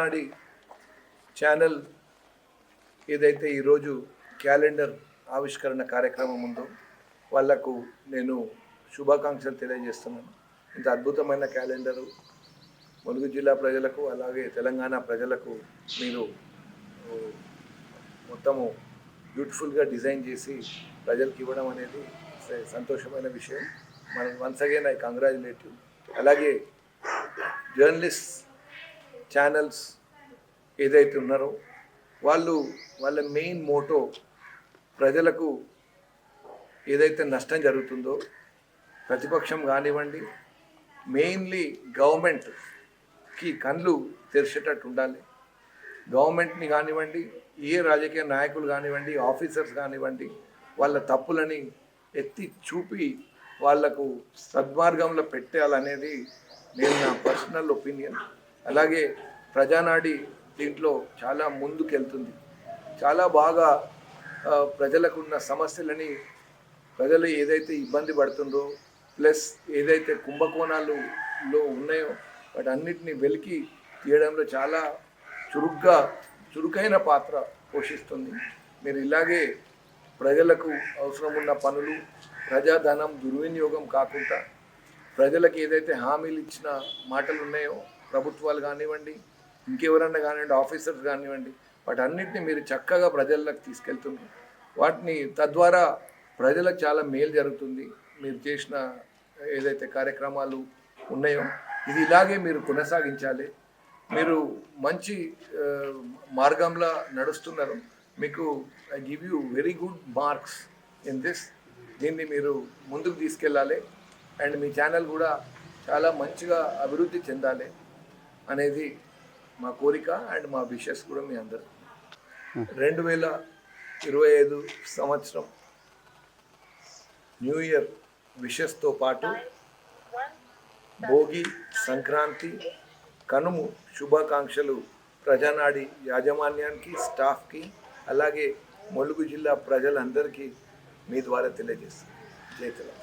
ప్రజానాడి channel ఏదైతే ఈరోజు calendar ఆవిష్కరణ కార్యక్రమం ఉందో వాళ్లకు నేను శుభాకాంక్షలు తెలియజేస్తున్నాను. ఇంత అద్భుతమైన క్యాలెండరు ములుగు జిల్లా ప్రజలకు అలాగే తెలంగాణ ప్రజలకు మీరు మొత్తము బ్యూటిఫుల్గా డిజైన్ చేసి ప్రజలకు ఇవ్వడం అనేది సంతోషమైన విషయం. మనం once again I congratulate you. అలాగే జర్నలిస్ట్ ఛానల్స్ ఏదైతే ఉన్నారో వాళ్ళ మెయిన్ మోటో ప్రజలకు ఏదైతే నష్టం జరుగుతుందో ప్రతిపక్షం కానివ్వండి, మెయిన్లీ గవర్నమెంట్కి కళ్ళు తెరిచేటట్టు ఉండాలి. గవర్నమెంట్ని కానివ్వండి, ఏ రాజకీయ నాయకులు కానివ్వండి, ఆఫీసర్స్ కానివ్వండి, వాళ్ళ తప్పులని ఎత్తి చూపి వాళ్లకు సద్మార్గంలో పెట్టాలనేది నేను నా పర్సనల్ ఒపీనియన్. అలాగే ప్రజానాడి దీంట్లో చాలా ముందుకెళ్తుంది. చాలా బాగా ప్రజలకున్న సమస్యలని, ప్రజలు ఏదైతే ఇబ్బంది పడుతుందో ప్లస్ ఏదైతే కుంభకోణాలులో ఉన్నాయో వాటన్నిటిని వెలికి తీయడంలో చాలా చురుకైన పాత్ర పోషిస్తుంది. మీరు ఇలాగే ప్రజలకు అవసరం ఉన్న పనులు, ప్రజాధనం దుర్వినియోగం కాకుండా ప్రజలకు ఏదైతే హామీలు ఇచ్చిన మాటలు ఉన్నాయో ప్రభుత్వాలు కానివ్వండి, ఇంకెవరన్నా కానివ్వండి, ఆఫీసర్స్ కానివ్వండి, వాటన్నిటిని మీరు చక్కగా ప్రజలకు తీసుకెళ్తున్నారు. వాటిని తద్వారా ప్రజలకు చాలా మేలు జరుగుతుంది. మీరు చేసిన ఏదైతే కార్యక్రమాలు ఉన్నాయో ఇది ఇలాగే మీరు కొనసాగించాలి. మీరు మంచి మార్గంలో నడుస్తున్నారు. మీకు I give you very good marks in this. దీన్ని మీరు ముందుకు తీసుకెళ్ళాలి అండ్ మీ ఛానల్ కూడా చాలా మంచిగా అభివృద్ధి చెందాలి అనేది మా కోరిక అండ్ మా విషెస్ కూడా మీ అందరూ. 2025 సంవత్సరం న్యూ ఇయర్ విషెస్తో పాటు భోగి, సంక్రాంతి, కనుము శుభాకాంక్షలు ప్రజానాడి యాజమాన్యానికి, స్టాఫ్కి, అలాగే ములుగు జిల్లా ప్రజలందరికీ మీ ద్వారా తెలియజేస్తాను. జై తెలంగాణ.